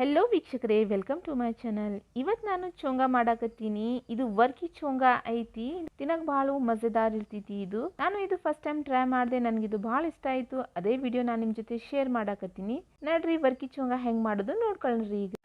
Hello ವೀಕ್ಷಕರೇ, welcome to my channel. ಇವತ್ತು ನಾನು ಚೋಂಗಾ ಮಾಡಾಕತ್ತೀನಿ. ಇದು ವರ್ಕಿ ಚೋಂಗಾ ಐತಿ. ತಿನ್ನಕ್ ಭಾಳ ಮಜೆದಾರ್ ಇರ್ತೈತಿ. ನಾನು ಫಸ್ಟ್ ಟೈಮ್ ಟ್ರೈ ಮಾಡಿದೆ. ನನಗಿದು ಭಾಳ ಇಷ್ಟ ಆಯಿತು. ಅದೇ ವಿಡಿಯೋ ನಾನು ನಿಮ್ಮ ಜೊತೆ ಶೇರ್ ಮಾಡಾಕತ್ತೀನಿ. ನೋಡ್ರಿ ವರ್ಕಿ ಚೋಂಗಾ ಹೆಂಗೆ ಮಾಡೋದು ನೋಡ್ಕೊಳ್ರಿ. ಈಗ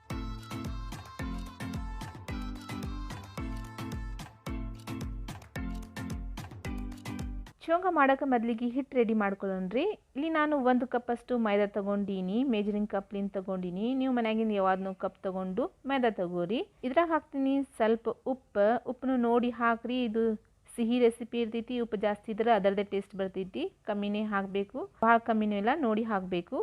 ಚೋಂಗಾ ಮಾಡೋಕೆ ಮೊದಲಿಗೆ ಹಿಟ್ಟು ರೆಡಿ ಮಾಡ್ಕೊಳ್ಳೋಣ್ರಿ. ಇಲ್ಲಿ ನಾನು 1 ಕಪ್ ಅಷ್ಟು ಮೈದಾ ತೊಗೊಂಡೀನಿ. ಮೇಜರಿಂಗ್ ಕಪ್ಲಿಂದ ತೊಗೊಂಡಿನಿ. ನೀವು ಮನ್ಯಾಗಿಂದ ಯಾವ್ದನ್ನೂ ಕಪ್ ತೊಗೊಂಡು ಮೈದಾ ತಗೋರಿ. ಇದ್ರಾಗ ಹಾಕ್ತೀನಿ ಸ್ವಲ್ಪ ಉಪ್ಪನ್ನು ನೋಡಿ ಹಾಕ್ರಿ. ಇದು ಸಿಹಿ ರೆಸಿಪಿ ಇರ್ತೈತಿ. ಉಪ್ಪು ಜಾಸ್ತಿ ಇದ್ರೆ ಅದರದೇ ಟೇಸ್ಟ್ ಬರ್ತೈತಿ. ಕಮ್ಮಿನೇ ಹಾಕಬೇಕು, ಭಾಳ ಕಮ್ಮಿನೂ ಇಲ್ಲ, ನೋಡಿ ಹಾಕಬೇಕು.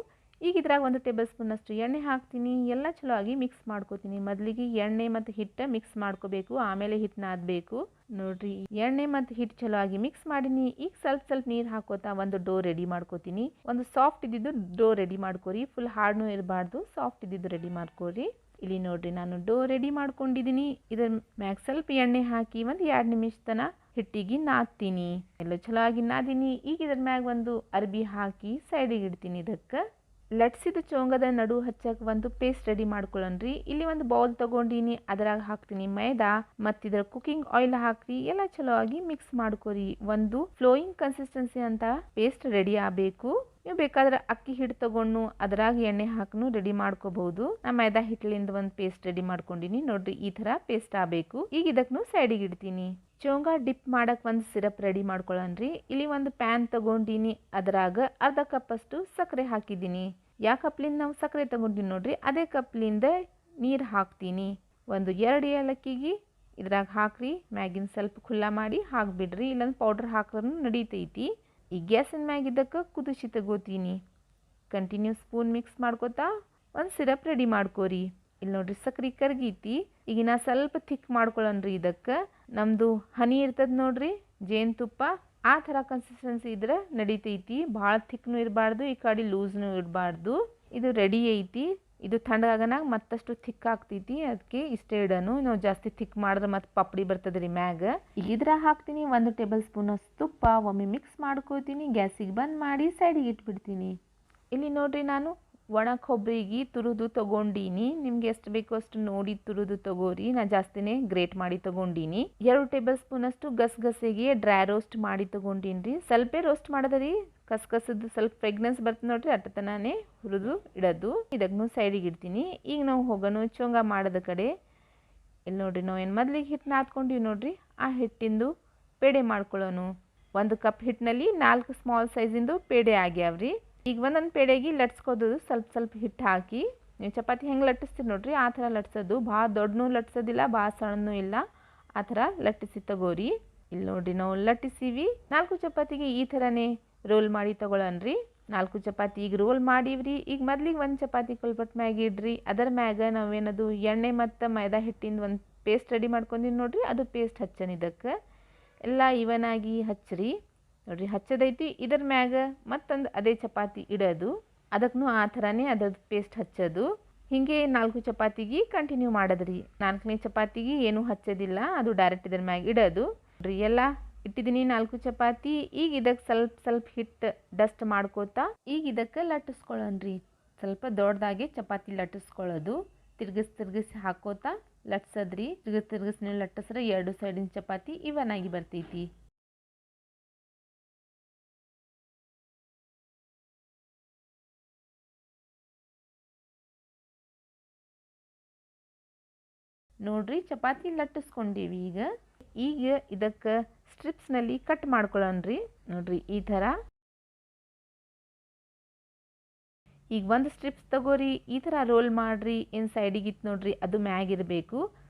ಈಗ ಇದ್ರಾಗ 1 ಟೇಬಲ್ ಸ್ಪೂನ್ ಅಷ್ಟು ಎಣ್ಣೆ ಹಾಕ್ತೀನಿ. ಎಲ್ಲ ಚಲೋ ಆಗಿ ಮಿಕ್ಸ್ ಮಾಡ್ಕೋತೀನಿ. ಮೊದಲಿಗೆ ಎಣ್ಣೆ ಮತ್ತು ಹಿಟ್ಟು ಮಿಕ್ಸ್ ಮಾಡ್ಕೋಬೇಕು, ಆಮೇಲೆ ಹಿಟ್ಟು ನಾದಬೇಕು. ನೋಡ್ರಿ ಎಣ್ಣೆ ಮತ್ತು ಹಿಟ್ಟು ಚಲೋ ಆಗಿ ಮಿಕ್ಸ್ ಮಾಡೀನಿ. ಈಗ ಸ್ವಲ್ಪ ನೀರು ಹಾಕೋತಾ ಒಂದು ಡೋ ರೆಡಿ ಮಾಡ್ಕೋತೀನಿ. ಒಂದು ಸಾಫ್ಟ್ ಇದ್ದಿದ್ದು ಡೋ ರೆಡಿ ಮಾಡ್ಕೋರಿ. ಫುಲ್ ಹಾರ್ಡ್ನೂ ಇರಬಾರ್ದು, ಸಾಫ್ಟ್ ಇದ್ದಿದ್ದು ರೆಡಿ ಮಾಡ್ಕೋರಿ. ಇಲ್ಲಿ ನೋಡ್ರಿ ನಾನು ಡೋ ರೆಡಿ ಮಾಡ್ಕೊಂಡಿದ್ದೀನಿ. ಇದ್ರ ಮ್ಯಾಗ ಸ್ವಲ್ಪ ಎಣ್ಣೆ ಹಾಕಿ 1-2 ನಿಮಿಷ ತನ ಹಿಟ್ಟಿಗೆ ನಾದ್ತೀನಿ. ಎಲ್ಲ ಚಲೋ ಆಗಿ ನಾದಿನಿ. ಈಗ ಇದ್ರ ಮ್ಯಾಗ ಒಂದು ಅರ್ಬಿ ಹಾಕಿ ಸೈಡಿಗೆ ಇಡ್ತೀನಿ. ಇದಕ್ಕೆ ಲಟ್ಸಿದ ಚೋಂಗದ ನಡು ಹಚ್ಚಕ್ಕೆ ಒಂದು ಪೇಸ್ಟ್ ರೆಡಿ ಮಾಡ್ಕೊಳ್ಳೋಣ್ರಿ. ಇಲ್ಲಿ ಒಂದು ಬೌಲ್ ತಗೊಂಡಿನಿ. ಅದರಾಗ ಹಾಕ್ತೀನಿ ಮೈದಾ ಮತ್ತು ಇದರ ಕುಕಿಂಗ್ ಆಯಿಲ್ ಹಾಕ್ರಿ. ಎಲ್ಲ ಚಲೋ ಆಗಿ ಮಿಕ್ಸ್ ಮಾಡ್ಕೊರಿ. ಒಂದು ಫ್ಲೋಯಿಂಗ್ ಕನ್ಸಿಸ್ಟೆನ್ಸಿ ಅಂತ ಪೇಸ್ಟ್ ರೆಡಿ ಆಗಬೇಕು. ನೀವು ಬೇಕಾದ್ರೆ ಅಕ್ಕಿ ಹಿಟ್ಟು ತಗೊಂಡು ಅದರಾಗ ಎಣ್ಣೆ ಹಾಕನು ರೆಡಿ ಮಾಡ್ಕೋಬಹುದು. ನಾ ಮೈದಾ ಹಿಟ್ಟಲಿಂದ ಒಂದು ಪೇಸ್ಟ್ ರೆಡಿ ಮಾಡ್ಕೊಂಡಿನಿ. ನೋಡ್ರಿ ಈ ತರ ಪೇಸ್ಟ್ ಆಗಬೇಕು. ಈಗ ಇದಕ್ಕೂ ಸೈಡಿಗೆ ಇಡ್ತೀನಿ. ಚೋಂಗಾ ಡಿಪ್ ಮಾಡಕ್ ಒಂದು ಸಿರಪ್ ರೆಡಿ ಮಾಡ್ಕೊಳ್ಳೋಣ್ರಿ. ಇಲ್ಲಿ ಒಂದು ಪ್ಯಾನ್ ತಗೊಂಡಿನಿ. ಅದರಾಗ ಅರ್ಧ ಕಪ್ ಅಷ್ಟು ಸಕ್ಕರೆ ಹಾಕಿದ್ದೀನಿ. ಯಾವ ಕಪ್ಲಿಂದ ನಾವು ಸಕ್ಕರೆ ತಗೊಂಡಿನಿ ನೋಡ್ರಿ, ಅದೇ ಕಪ್ಲಿಂದ ನೀರು ಹಾಕ್ತೀನಿ. 1-2 ಏಲಕ್ಕಿಗೆ ಇದ್ರಾಗ ಹಾಕ್ರಿ. ಮ್ಯಾಗಿನ ಸ್ವಲ್ಪ ಖುಲ್ಲಾ ಮಾಡಿ ಹಾಕ್ಬಿಡ್ರಿ, ಇಲ್ಲಂದ್ರೆ ಪೌಡ್ರ್ ಹಾಕಿದ್ರೂ ನಡೀತೈತಿ. ಈ ಗ್ಯಾಸಿನ ಮ್ಯಾಗಿದ್ದಕ್ಕೆ ಕುದಿಸಿ ತಗೋತೀನಿ. ಕಂಟಿನ್ಯೂ ಸ್ಪೂನ್ ಮಿಕ್ಸ್ ಮಾಡ್ಕೋತಾ ಒಂದು ಸಿರಪ್ ರೆಡಿ ಮಾಡ್ಕೋರಿ. ಇಲ್ಲಿ ನೋಡ್ರಿ ಸಕ್ಕರೆ ಕರ್ಗೀತಿ. ಈಗ ನಾ ಸ್ವಲ್ಪ ಥಿಕ್ ಮಾಡ್ಕೊಳ್ಳೋಣ್ರಿ. ಇದಕ್ಕೆ ನಮ್ಮದು ಹನಿ ಇರ್ತದೆ ನೋಡ್ರಿ, ಜೇನುತುಪ್ಪ, ಆ ಥರ ಕನ್ಸಿಸ್ಟೆನ್ಸಿ ಇದ್ರೆ ನಡೀತೈತಿ. ಭಾಳ ಥಿಕ್ನೂ ಇರಬಾರ್ದು, ಈ ಕಡೆ ಲೂಸ್ನೂ ಇರಬಾರ್ದು. ಇದು ರೆಡಿ ಐತಿ. ಇದು ತಣ್ಣಗಾಗನಾಗ ಮತ್ತಷ್ಟು ಥಿಕ್ ಆಗ್ತೈತಿ. ಅದಕ್ಕೆ ಇಷ್ಟೇ ಇಡೋನು. ನಾವು ಜಾಸ್ತಿ ಥಿಕ್ ಮಾಡಿದ್ರೆ ಮತ್ತೆ ಪಪ್ಪಡಿ ಬರ್ತದೆ ರೀ ಮ್ಯಾಗ. ಈಗ ಇದ್ರಾಗ ಹಾಕ್ತೀನಿ 1 ಟೇಬಲ್ ಸ್ಪೂನ್ ಅಷ್ಟು ತುಪ್ಪ. ಒಮ್ಮೆ ಮಿಕ್ಸ್ ಮಾಡ್ಕೋತೀನಿ. ಗ್ಯಾಸಿಗೆ ಬಂದ್ ಮಾಡಿ ಸೈಡಿಗೆ ಇಟ್ಬಿಡ್ತೀನಿ. ಇಲ್ಲಿ ನೋಡ್ರಿ ನಾನು ಒಣ ಕೊಬ್ಬರಿಗೆ ತುರಿದು ತಗೊಂಡೀನಿ. ನಿಮ್ಗೆ ಎಷ್ಟು ಬೇಕೋ ಅಷ್ಟು ನೋಡಿ ತುರಿದು ತಗೋರಿ. ನಾ ಜಾಸ್ತಿನೇ ಗ್ರೇಟ್ ಮಾಡಿ ತಗೊಂಡೀನಿ. 2 ಟೇಬಲ್ ಸ್ಪೂನ್ ಅಷ್ಟು ಗಸಗಸೆಗೆ ಡ್ರೈ ರೋಸ್ಟ್ ಮಾಡಿ ತಗೊಂಡೀನಿ. ಸ್ವಲ್ಪ ರೋಸ್ಟ್ ಮಾಡೋದ್ರಿ. ಕಸಕಸದ್ದು ಸ್ವಲ್ಪ ಫ್ರೆಗ್ನೆನ್ಸ್ ಬರ್ತದೆ ನೋಡ್ರಿ, ಅಟ್ಟತನೇ ಹುರಿದು ಇಡೋದು. ಇದಕ್ಕೂ ಸೈಡಿಗೆ ಇಡ್ತೀನಿ. ಈಗ ನಾವು ಹೋಗೋಣ ಚೋಂಗಾ ಮಾಡೋದ ಕಡೆ. ಇಲ್ಲಿ ನೋಡ್ರಿ ನಾವು ಏನು ಮೊದಲಿಗೆ ಹಿಟ್ಟು ನಾದ್ಕೊಂಡಿವಿ ನೋಡ್ರಿ, ಆ ಹಿಟ್ಟಿಂದು ಪೇಡೆ ಮಾಡ್ಕೊಳ್ಳೋಣ. 1 ಕಪ್ ಹಿಟ್ಟಿನಲ್ಲಿ 4 ಸ್ಮಾಲ್ ಸೈಜಿಂದು ಪೇಡೆ ಆಗ್ಯಾವ್ರಿ. ಈಗ ಒಂದೊಂದು ಪೇಡೆಗೆ ಲಟ್ಸ್ಕೋದು. ಸ್ವಲ್ಪ ಹಿಟ್ಟು ಹಾಕಿ ನೀವು ಚಪಾತಿ ಹೆಂಗೆ ಲಟ್ಟಿಸ್ತೀರಿ ನೋಡ್ರಿ, ಆ ಥರ ಲಟ್ಸೋದು. ಭಾಳ ದೊಡ್ಡನೂ ಲಟ್ಸೋದಿಲ್ಲ, ಭಾಳ ಸಣ್ಣನೂ ಇಲ್ಲ, ಆ ಥರ ಲಟ್ಟಿಸಿ ತಗೋರಿ. ಇಲ್ಲಿ ನೋಡ್ರಿ ನಾವು ಲಟ್ಟಿಸೀವಿ. 4 ಚಪಾತಿಗೆ ಈ ಥರನೇ ರೋಲ್ ಮಾಡಿ ತಗೊಳ್ಳೋಣ್ರಿ. 4 ಚಪಾತಿ ಈಗ ರೋಲ್ ಮಾಡೀವ್ರಿ. ಈಗ ಮೊದಲಿಗೆ 1 ಚಪಾತಿ ಕಲ್ಪಟ್ ಮ್ಯಾಗ ಇಡ್ರಿ. ಅದರ ಮ್ಯಾಗ ನಾವೇನದು ಎಣ್ಣೆ ಮತ್ತು ಮೈದಾ ಹಿಟ್ಟಿಂದ ಒಂದು ಪೇಸ್ಟ್ ರೆಡಿ ಮಾಡ್ಕೊಂಡಿನಿ ನೋಡ್ರಿ, ಅದು ಪೇಸ್ಟ್ ಹಚ್ಚನ್. ಇದಕ್ಕೆ ಎಲ್ಲ ಇವನ್ ಆಗಿ ಹಚ್ಚ್ರಿ. ನೋಡ್ರಿ ಹಚ್ಚದೈತಿ. ಇದರ ಮ್ಯಾಗ ಮತ್ತೊಂದು ಅದೇ ಚಪಾತಿ ಇಡೋದು. ಅದಕ್ಕೂ ಆ ಥರನೇ ಅದ್ರದ್ದು ಪೇಸ್ಟ್ ಹಚ್ಚೋದು. ಹೀಗೆ 4 ಚಪಾತಿಗೆ ಕಂಟಿನ್ಯೂ ಮಾಡೋದ್ರಿ. 4ನೇ ಚಪಾತಿಗೆ ಏನೂ ಹಚ್ಚೋದಿಲ್ಲ, ಅದು ಡೈರೆಕ್ಟ್ ಇದ್ರ ಮ್ಯಾಗ ಇಡೋದು. ನೋಡ್ರಿ ಎಲ್ಲ ಇಟ್ಟಿದ್ದೀನಿ 4 ಚಪಾತಿ. ಈಗ ಇದಕ್ಕೆ ಸ್ವಲ್ಪ ಹಿಟ್ಟು ಡಸ್ಟ್ ಮಾಡ್ಕೋತಾ ಈಗ ಇದಕ್ಕೆ ಲಟ್ಟಿಸ್ಕೊಳ್ಳೋಣ್ರಿ. ಸ್ವಲ್ಪ ದೊಡ್ಡದಾಗಿ ಚಪಾತಿ ಲಟ್ಟಿಸ್ಕೊಳ್ಳೋದು. ತಿರ್ಗಿಸಿ ಹಾಕೋತಾ ಲಟ್ಸೋದ್ರಿ. ತಿರ್ಗಿಸ್ ನೀವು ಲಟ್ಟಿಸ್ರೆ 2 ಸೈಡಿನ ಚಪಾತಿ ಇವನ್ ಆಗಿ ಬರ್ತೈತಿ. ನೋಡ್ರಿ ಚಪಾತಿ ಲಟ್ಟಿಸ್ಕೊಂಡೀವಿ. ಈಗ ಇದಕ್ಕೆ ಸ್ಟ್ರಿಪ್ಸ್ನಲ್ಲಿ ಕಟ್ ಮಾಡ್ಕೊಳ್ಳೋಣ್ರಿ. ನೋಡ್ರಿ ಈ ಥರ. ಈಗ 1 ಸ್ಟ್ರಿಪ್ಸ್ ತಗೋರಿ. ಈ ಥರ ರೋಲ್ ಮಾಡ್ರಿ. ಏನು ಸೈಡಿಗೆ ಇತ್ತು ನೋಡ್ರಿ, ಅದು ಮ್ಯಾಗಿರಬೇಕು.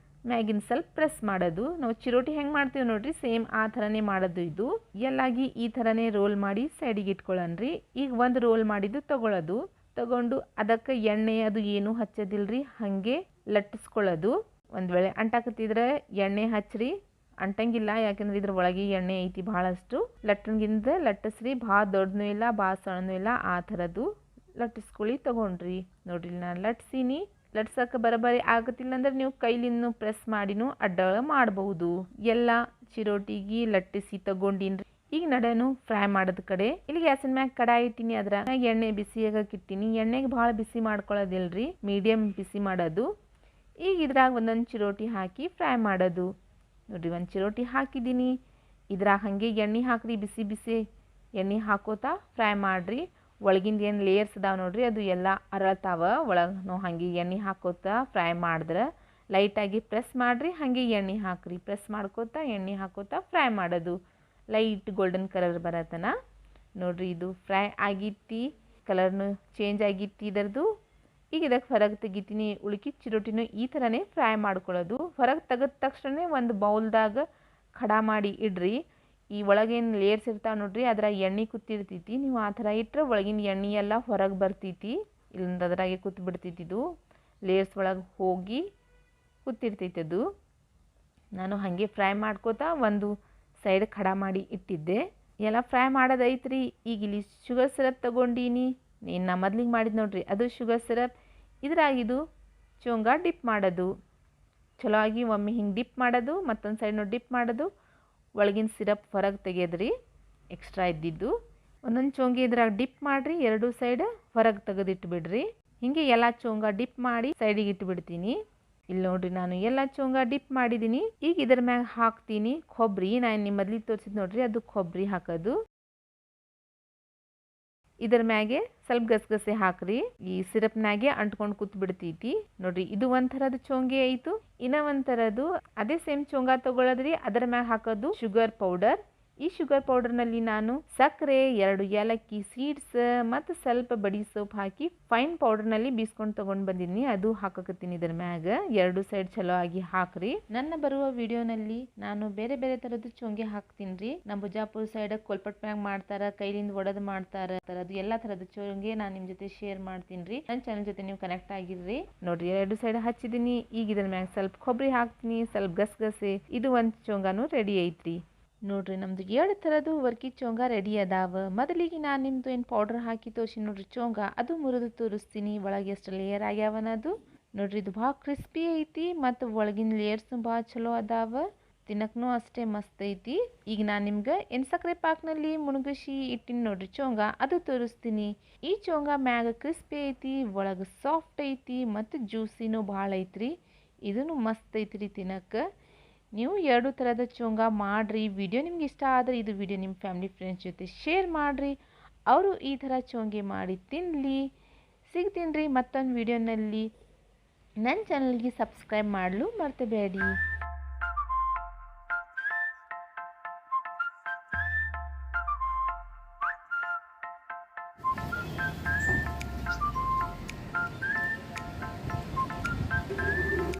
ಮ್ಯಾಗಿನ ಸ್ವಲ್ಪ ಪ್ರೆಸ್ ಮಾಡೋದು. ನಾವು ಚಿರೋಟಿ ಹೆಂಗೆ ಮಾಡ್ತೀವಿ ನೋಡ್ರಿ, ಸೇಮ್ ಆ ಥರನೇ ಮಾಡೋದು. ಇದು ಎಲ್ಲಾಗಿ ಈ ಥರನೇ ರೋಲ್ ಮಾಡಿ ಸೈಡಿಗೆ ಇಟ್ಕೊಳ್ಳೋಣ್ರಿ. ಈಗ 1 ರೋಲ್ ಮಾಡಿದ್ದು ತಗೊಂಡು ಅದಕ್ಕೆ ಎಣ್ಣೆ ಅದು ಏನೂ ಹಚ್ಚೋದಿಲ್ರಿ, ಹಾಗೆ ಲಟ್ಟಿಸ್ಕೊಳ್ಳೋದು. ಒಂದು ವೇಳೆ ಅಂಟಾಕತ್ತಿದ್ರೆ ಎಣ್ಣೆ ಹಚ್ಚ್ರಿ. ಅಂಟಂಗಿಲ್ಲ, ಯಾಕೆಂದ್ರೆ ಇದ್ರ ಒಳಗೆ ಎಣ್ಣೆ ಐತಿ ಭಾಳಷ್ಟು. ಲಟ್ಟನ್ಗಿಂದ ಲಟ್ಟಿಸ್ರಿ. ಭಾಳ ದೊಡ್ಡನೂ ಇಲ್ಲ, ಭಾಳ ಸಣ್ಣನೂ ಇಲ್ಲ, ಆ ಥರದ್ದು ಲಟ್ಟಿಸ್ಕೊಳ್ಳಿ ತಗೊಂಡ್ರಿ. ನೋಡ್ರಿ ನಾನು ಲಟ್ಸೀನಿ. ಲಟ್ಸಕ್ಕೆ ಬರಬರಿ ಆಗತ್ತಿಲ್ಲ ಅಂದ್ರೆ ನೀವು ಕೈಲಿನ್ನು ಪ್ರೆಸ್ ಮಾಡಿನೂ ಅಡ್ಡ ಮಾಡಬಹುದು. ಎಲ್ಲ ಚಿರೋಟಿಗೆ ಲಟ್ಟಿಸಿ ತಗೊಂಡಿನ್ರಿ. ಈಗ ನಡೆನು ಫ್ರೈ ಮಾಡೋದ್ ಕಡೆ ಇಲ್ಲಿ ಗ್ಯಾಸಿನ ಮ್ಯಾಗ ಕಡಾಯಿ ಇಟ್ಟಿನಿ, ಅದ್ರ ಮ್ಯಾಗ ಎಣ್ಣೆ ಬಿಸಿಯಾಗಕ್ಕೆ ಇಟ್ಟಿನಿ. ಎಣ್ಣೆಗೆ ಭಾಳ ಬಿಸಿ ಮಾಡ್ಕೊಳ್ಳೋದಿಲ್ರಿ, ಮೀಡಿಯಂ ಬಿಸಿ ಮಾಡೋದು. ಈಗ ಇದ್ರಾಗ ಒಂದೊಂದು ಚಿರೋಟಿ ಹಾಕಿ ಫ್ರೈ ಮಾಡೋದು. ನೋಡಿರಿ, ಒಂದು ಚಿರೋಟಿ ಹಾಕಿದ್ದೀನಿ. ಇದ್ರಾಗ ಹಾಗೆ ಎಣ್ಣೆ ಹಾಕ್ರಿ, ಬಿಸಿ ಬಿಸಿ ಎಣ್ಣೆ ಹಾಕೋತಾ ಫ್ರೈ ಮಾಡಿರಿ. ಒಳಗಿಂದ ಏನು ಲೇಯರ್ಸ್ ಅದಾವೆ ನೋಡಿರಿ, ಅದು ಎಲ್ಲ ಅರಳ್ತಾವ. ಒಳಗೆ ನಾವು ಹಾಗೆ ಎಣ್ಣೆ ಹಾಕೋತಾ ಫ್ರೈ ಮಾಡಿದ್ರೆ ಲೈಟಾಗಿ ಪ್ರೆಸ್ ಮಾಡಿರಿ, ಹಾಗೆ ಎಣ್ಣೆ ಹಾಕ್ರಿ. ಪ್ರೆಸ್ ಮಾಡ್ಕೋತಾ ಎಣ್ಣೆ ಹಾಕೋತಾ ಫ್ರೈ ಮಾಡೋದು. ಲೈಟ್ ಗೋಲ್ಡನ್ ಕಲರ್ ಬರತ್ತನ ನೋಡಿರಿ. ಇದು ಫ್ರೈ ಆಗಿತ್ತಿ, ಕಲರ್ನು ಚೇಂಜ್ ಆಗಿತ್ತಿ ಇದರದು. ಈಗ ಇದಕ್ಕೆ ಹೊರಗೆ ತೆಗಿತೀನಿ. ಉಳ್ಕಿದ ಚಿರೋಟಿನೂ ಈ ಥರನೇ ಫ್ರೈ ಮಾಡ್ಕೊಳ್ಳೋದು. ಹೊರಗೆ ತೆಗೆದ ತಕ್ಷಣ ಒಂದು ಬೌಲ್ದಾಗ ಖಡಾ ಮಾಡಿ ಇಡ್ರಿ. ಈ ಒಳಗೇನು ಲೇಯರ್ಸ್ ಇರ್ತಾವೆ ನೋಡ್ರಿ, ಅದರ ಎಣ್ಣೆ ಕೂತಿರ್ತೈತಿ. ನೀವು ಆ ಥರ ಇಟ್ಟರೆ ಒಳಗಿನ ಎಣ್ಣೆ ಎಲ್ಲ ಹೊರಗೆ ಬರ್ತೈತಿ, ಇಲ್ಲಿಂದ ಅದ್ರಾಗೆ ಕೂತ್ ಬಿಡ್ತೈತಿ. ಇದು ಲೇಯರ್ಸ್ ಒಳಗೆ ಹೋಗಿ ಕೂತಿರ್ತೈತಿ ಅದು. ನಾನು ಹಾಗೆ ಫ್ರೈ ಮಾಡ್ಕೋತಾ ಒಂದು ಸೈಡ್ ಖಡಾ ಮಾಡಿ ಇಟ್ಟಿದ್ದೆ. ಎಲ್ಲ ಫ್ರೈ ಮಾಡೋದೈತ್ರಿ. ಈಗ ಇಲ್ಲಿ ಶುಗರ್ ಸಿರಪ್ ತೊಗೊಂಡೀನಿ. ನಾ ಮೊದ್ಲಿಗೆ ಮಾಡಿದ್ದು ನೋಡ್ರಿ, ಅದು ಶುಗರ್ ಸಿರಪ್. ಇದ್ರಾಗಿದು ಚೋಂಗ ಡಿಪ್ ಮಾಡೋದು. ಚಲೋ ಆಗಿ ಒಮ್ಮೆ ಹಿಂಗೆ ಡಿಪ್ ಮಾಡೋದು, ಮತ್ತೊಂದು ಸೈಡ್ನು ಡಿಪ್ ಮಾಡೋದು. ಒಳಗಿನ ಸಿರಪ್ ಹೊರಗೆ ತೆಗೆದ್ರಿ, ಎಕ್ಸ್ಟ್ರಾ ಇದ್ದಿದ್ದು. ಒಂದೊಂದು ಚೋಂಗಿ ಇದ್ರಾಗ ಡಿಪ್ ಮಾಡಿರಿ, ಎರಡೂ ಸೈಡ್ ಹೊರಗೆ ತೆಗೆದಿಟ್ಬಿಡ್ರಿ. ಹಿಂಗೆ ಎಲ್ಲ ಚೋಂಗ ಡಿಪ್ ಮಾಡಿ ಸೈಡಿಗೆ ಇಟ್ಬಿಡ್ತೀನಿ. ಇಲ್ಲಿ ನೋಡ್ರಿ, ನಾನು ಎಲ್ಲ ಚೋಂಗ ಡಿಪ್ ಮಾಡಿದ್ದೀನಿ. ಈಗ ಇದ್ರ ಮ್ಯಾಗ ಹಾಕ್ತೀನಿ ಕೊಬ್ಬರಿ. ನಾನು ನಿಮ್ಮ ಮೊದ್ಲಿಗೆ ತೋರಿಸಿದ್ ನೋಡ್ರಿ, ಅದು ಕೊಬ್ಬರಿ ಹಾಕೋದು. ಇದ್ರ ಮ್ಯಾಗೆ ಸ್ವಲ್ಪ ಗಸಗಸೆ ಹಾಕ್ರಿ. ಈ ಸಿರಪ್ನಾಗೆ ಅಂಟ್ಕೊಂಡು ಕೂತ್ ಬಿಡ್ತೈತಿ ನೋಡ್ರಿ. ಇದು ಒಂಥರದ ಚೋಂಗಿ ಆಯಿತು. ಇನ್ನ ಒಂಥರದ್ದು ಅದೇ ಸೇಮ್ ಚೋಂಗ ತಗೊಳ್ಳೋದ್ರಿ, ಅದರ ಮ್ಯಾಗ ಹಾಕೋದು ಶುಗರ್ ಪೌಡರ್. ಈ ಶುಗರ್ ಪೌಡರ್ನಲ್ಲಿ ನಾನು ಸಕ್ಕರೆ, 2 ಏಲಕ್ಕಿ ಸೀಡ್ಸ್ ಮತ್ತು ಸ್ವಲ್ಪ ಬಡಿ ಸೋಪ್ ಹಾಕಿ ಫೈನ್ ಪೌಡರ್ನಲ್ಲಿ ಬೀಸ್ಕೊಂಡು ತೊಗೊಂಡು ಬಂದಿದ್ದೀನಿ. ಅದು ಹಾಕಕತ್ತೀನಿ ಇದ್ರ ಮ್ಯಾಗ. 2 ಸೈಡ್ ಚಲೋ ಆಗಿ ಹಾಕ್ರಿ. ನನ್ನ ಬರುವ ವಿಡಿಯೋನಲ್ಲಿ ನಾನು ಬೇರೆ ಬೇರೆ ಥರದ್ದು ಚೋಂಗಿ ಹಾಕ್ತೀನಿ ರೀ. ನಮ್ಮ ಬಿಜಾಪುರ ಸೈಡ್ ಕೋಲ್ಪಟ್ ಮ್ಯಾಗ ಮಾಡ್ತಾರ, ಕೈಲಿಂದ ಒಡೆದು ಮಾಡ್ತಾರ. ಅದು ಎಲ್ಲ ಥರದ ಚೋಂಗಿ ನಾನು ನಿಮ್ಮ ಜೊತೆ ಶೇರ್ ಮಾಡ್ತೀನಿ ರೀ. ನನ್ನ ಚಾನಲ್ ಜೊತೆ ನೀವು ಕನೆಕ್ಟ್ ಆಗಿರ್ರಿ. ನೋಡ್ರಿ, 2 ಸೈಡ್ ಹಚ್ಚಿದ್ದೀನಿ. ಈಗ ಇದ್ರ ಮ್ಯಾಗ ಸ್ವಲ್ಪ ಕೊಬ್ಬರಿ ಹಾಕ್ತೀನಿ, ಸ್ವಲ್ಪ ಗಸಗಸೆ. ಇದು ಒಂದು ಚೋಂಗಾನು ರೆಡಿ ಐತ್ರಿ. ನೋಡ್ರಿ, ನಮ್ದು 2 ಥರದ್ದು ವರ್ಕಿ ಚೋಂಗ ರೆಡಿ ಅದಾವ. ಮೊದಲಿಗೆ ನಾನು ನಿಮ್ದು ಏನು ಪೌಡರ್ ಹಾಕಿ ತೋರಿಸಿ ನೋಡ್ರಿ ಚೋಂಗ, ಅದು ಮುರಿದು ತೋರಿಸ್ತೀನಿ ಒಳಗೆ ಎಷ್ಟು ಲೇಯರ್ ಆಗ್ಯಾವನದು. ನೋಡ್ರಿ, ಇದು ಭಾಳ ಕ್ರಿಸ್ಪಿ ಐತಿ ಮತ್ತು ಒಳಗಿನ ಲೇಯರ್ಸ್ನು ಭಾಳ ಚಲೋ ಅದಾವ. ತಿನ್ನಕ್ಕೂ ಅಷ್ಟೇ ಮಸ್ತ್ ಐತಿ. ಈಗ ನಾನು ನಿಮ್ಗೆ ಏನು ಸಕ್ಕರೆ ಪಾಕ್ನಲ್ಲಿ ಮುಣಗಿಸಿ ಇಟ್ಟಿನಿ ನೋಡ್ರಿ ಚೋಂಗ, ಅದು ತೋರಿಸ್ತೀನಿ. ಈ ಚೋಂಗ ಮ್ಯಾಗ ಕ್ರಿಸ್ಪಿ ಐತಿ, ಒಳಗೆ ಸಾಫ್ಟ್ ಐತಿ ಮತ್ತು ಜ್ಯೂಸಿನೂ ಭಾಳ ಐತ್ರಿ. ಇದೂ ಮಸ್ತ್ ಐತ್ರಿ ತಿನ್ನಕ್ಕೆ. ನೀವು 2 ಥರದ ಚೋಂಗ ಮಾಡಿರಿ. ವಿಡಿಯೋ ನಿಮ್ಗೆ ಇಷ್ಟ ಆದರೆ ಇದು ವಿಡಿಯೋ ನಿಮ್ಮ ಫ್ಯಾಮಿಲಿ ಫ್ರೆಂಡ್ಸ್ ಜೊತೆ ಶೇರ್ ಮಾಡಿರಿ. ಅವರು ಈ ಥರ ಚೋಂಗಿ ಮಾಡಿ ತಿನ್ನಲಿ. ಸಿಗ್ತೀನಿ ರೀ ಮತ್ತೊಂದು ವಿಡಿಯೋನಲ್ಲಿ. ನನ್ನ ಚಾನಲ್ಗೆ ಸಬ್ಸ್ಕ್ರೈಬ್ ಮಾಡಲು ಮರ್ತಬೇಡಿ.